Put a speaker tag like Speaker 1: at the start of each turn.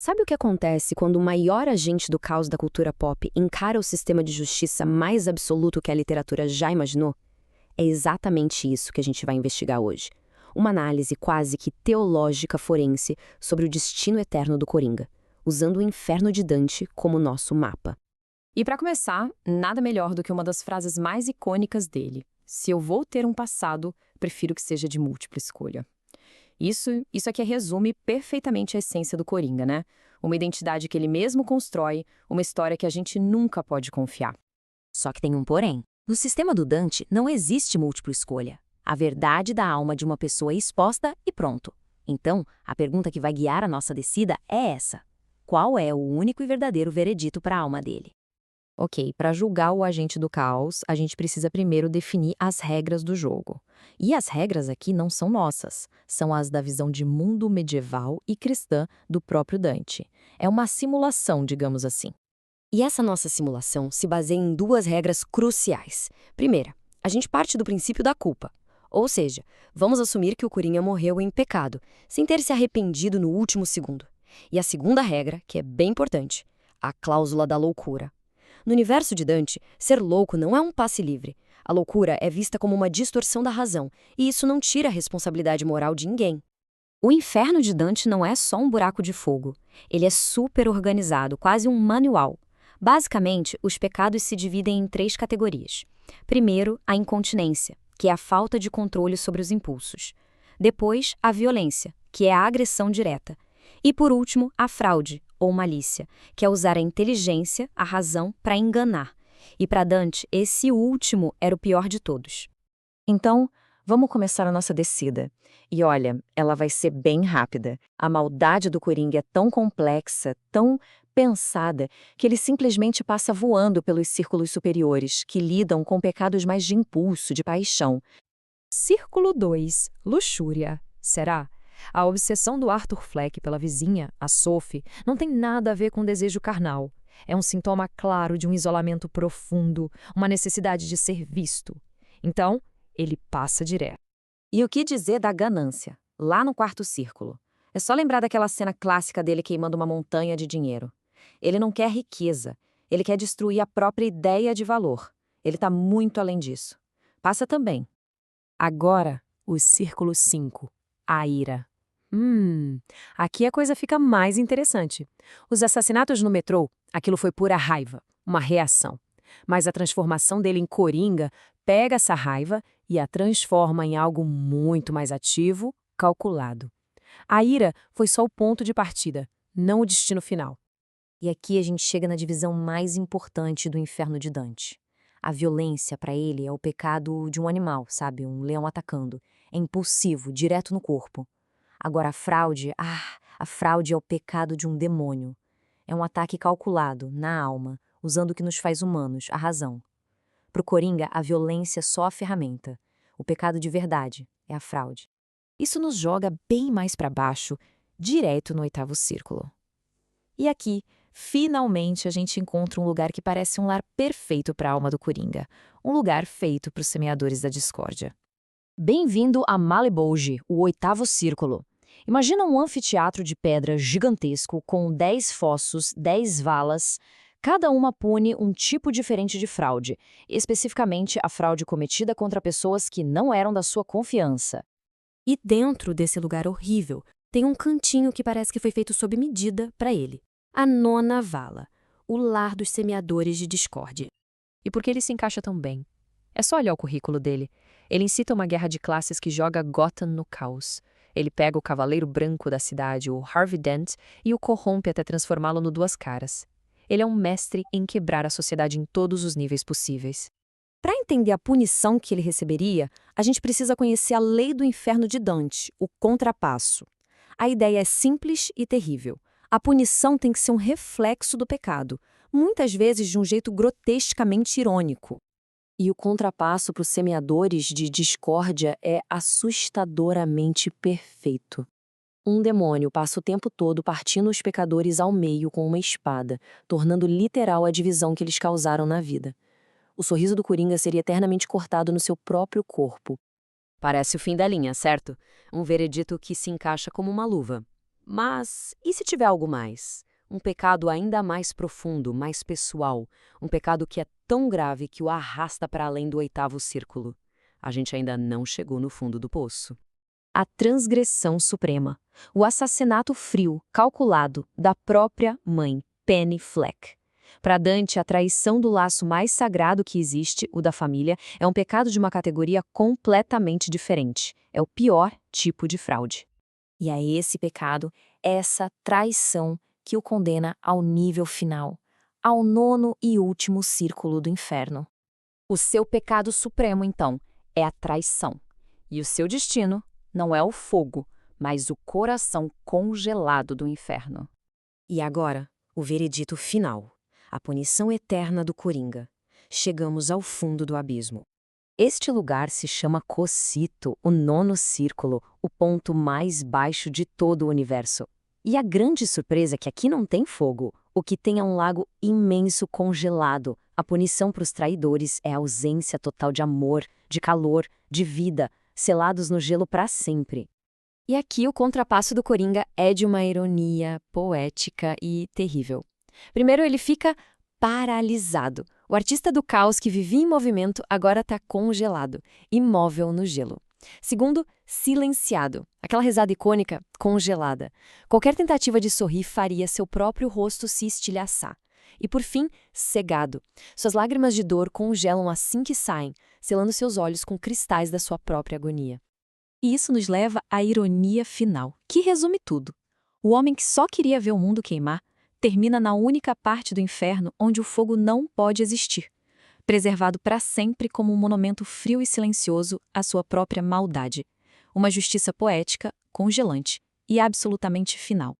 Speaker 1: Sabe o que acontece quando o maior agente do caos da cultura pop encara o sistema de justiça mais absoluto que a literatura já imaginou? É exatamente isso que a gente vai investigar hoje. Uma análise quase que teológica forense sobre o destino eterno do Coringa, usando o inferno de Dante como nosso mapa.
Speaker 2: E para começar, nada melhor do que uma das frases mais icônicas dele. Se eu vou ter um passado, prefiro que seja de múltipla escolha. Isso aqui resume perfeitamente a essência do Coringa, né? Uma identidade que ele mesmo constrói, uma história que a gente nunca pode confiar.
Speaker 3: Só que tem um porém. No sistema do Dante não existe múltipla escolha. A verdade da alma de uma pessoa é exposta e pronto. Então, a pergunta que vai guiar a nossa descida é essa: qual é o único e verdadeiro veredito para a alma dele?
Speaker 2: Ok, para julgar o agente do caos, a gente precisa primeiro definir as regras do jogo. E as regras aqui não são nossas, são as da visão de mundo medieval e cristã do próprio Dante. É uma simulação, digamos assim.
Speaker 1: E essa nossa simulação se baseia em duas regras cruciais. Primeira, a gente parte do princípio da culpa. Ou seja, vamos assumir que o Coringa morreu em pecado, sem ter se arrependido no último segundo. E a segunda regra, que é bem importante, a cláusula da loucura. No universo de Dante, ser louco não é um passe livre. A loucura é vista como uma distorção da razão, e isso não tira a responsabilidade moral de ninguém. O inferno de Dante não é só um buraco de fogo. Ele é super organizado, quase um manual. Basicamente, os pecados se dividem em três categorias. Primeiro, a incontinência, que é a falta de controle sobre os impulsos. Depois, a violência, que é a agressão direta. E por último, a fraude, ou malícia, que é usar a inteligência, a razão, para enganar. E para Dante, esse último era o pior de todos.
Speaker 4: Então, vamos começar a nossa descida. E olha, ela vai ser bem rápida. A maldade do Coringa é tão complexa, tão pensada, que ele simplesmente passa voando pelos círculos superiores, que lidam com pecados mais de impulso, de paixão.
Speaker 2: Círculo 2, luxúria. Será? A obsessão do Arthur Fleck pela vizinha, a Sophie, não tem nada a ver com desejo carnal. É um sintoma claro de um isolamento profundo, uma necessidade de ser visto. Então, ele passa direto.
Speaker 4: E o que dizer da ganância, lá no quarto círculo? É só lembrar daquela cena clássica dele queimando uma montanha de dinheiro. Ele não quer riqueza, ele quer destruir a própria ideia de valor. Ele está muito além disso. Passa também.
Speaker 2: Agora, o círculo 5, a ira. Aqui a coisa fica mais interessante. Os assassinatos no metrô, aquilo foi pura raiva, uma reação. Mas a transformação dele em Coringa pega essa raiva e a transforma em algo muito mais ativo, calculado. A ira foi só o ponto de partida, não o destino final.
Speaker 3: E aqui a gente chega na divisão mais importante do inferno de Dante. A violência, para ele, é o pecado de um animal, sabe? Um leão atacando. É impulsivo, direto no corpo. Agora, a fraude é o pecado de um demônio. É um ataque calculado, na alma, usando o que nos faz humanos, a razão. Para o Coringa, a violência é só a ferramenta. O pecado de verdade é a fraude.
Speaker 2: Isso nos joga bem mais para baixo, direto no oitavo círculo. E aqui, finalmente, a gente encontra um lugar que parece um lar perfeito para a alma do Coringa. Um lugar feito para os semeadores da discórdia.
Speaker 3: Bem-vindo a Malebolge, o oitavo círculo. Imagina um anfiteatro de pedra gigantesco com 10 fossos, 10 valas. Cada uma pune um tipo diferente de fraude, especificamente a fraude cometida contra pessoas que não eram da sua confiança.
Speaker 1: E dentro desse lugar horrível, tem um cantinho que parece que foi feito sob medida para ele. A nona vala, o lar dos semeadores de discórdia.
Speaker 2: E por que ele se encaixa tão bem? É só olhar o currículo dele. Ele incita uma guerra de classes que joga Gotham no caos. Ele pega o cavaleiro branco da cidade, o Harvey Dent, e o corrompe até transformá-lo no Duas Caras. Ele é um mestre em quebrar a sociedade em todos os níveis possíveis.
Speaker 1: Para entender a punição que ele receberia, a gente precisa conhecer a lei do inferno de Dante, o contrapasso. A ideia é simples e terrível. A punição tem que ser um reflexo do pecado, muitas vezes de um jeito grotescamente irônico.
Speaker 4: E o contrapasso para os semeadores de discórdia é assustadoramente perfeito. Um demônio passa o tempo todo partindo os pecadores ao meio com uma espada, tornando literal a divisão que eles causaram na vida. O sorriso do Coringa seria eternamente cortado no seu próprio corpo.
Speaker 1: Parece o fim da linha, certo? Um veredito que se encaixa como uma luva. Mas e se tiver algo mais? Um pecado ainda mais profundo, mais pessoal, um pecado que é tão grave que o arrasta para além do 8º círculo. A gente ainda não chegou no fundo do poço.
Speaker 3: A transgressão suprema. O assassinato frio, calculado, da própria mãe, Penny Fleck. Para Dante, a traição do laço mais sagrado que existe, o da família, é um pecado de uma categoria completamente diferente. É o pior tipo de fraude. E é esse pecado, essa traição, que o condena ao nível final, ao 9º e último círculo do inferno.
Speaker 1: O seu pecado supremo, então, é a traição. E o seu destino não é o fogo, mas o coração congelado do inferno.
Speaker 2: E agora, o veredito final. A punição eterna do Coringa. Chegamos ao fundo do abismo. Este lugar se chama Cocyto, o 9º círculo, o ponto mais baixo de todo o universo. E a grande surpresa é que aqui não tem fogo. O que tem é um lago imenso congelado. A punição para os traidores é a ausência total de amor, de calor, de vida, selados no gelo para sempre.
Speaker 1: E aqui o contrapasso do Coringa é de uma ironia poética e terrível. Primeiro, ele fica paralisado. O artista do caos que vivia em movimento agora está congelado, imóvel no gelo. Segundo, silenciado. Aquela risada icônica, congelada. Qualquer tentativa de sorrir faria seu próprio rosto se estilhaçar. E por fim, cegado. Suas lágrimas de dor congelam assim que saem, selando seus olhos com cristais da sua própria agonia.
Speaker 3: E isso nos leva à ironia final, que resume tudo. O homem que só queria ver o mundo queimar termina na única parte do inferno onde o fogo não pode existir, preservado para sempre como um monumento frio e silencioso à sua própria maldade. Uma justiça poética, congelante e absolutamente final.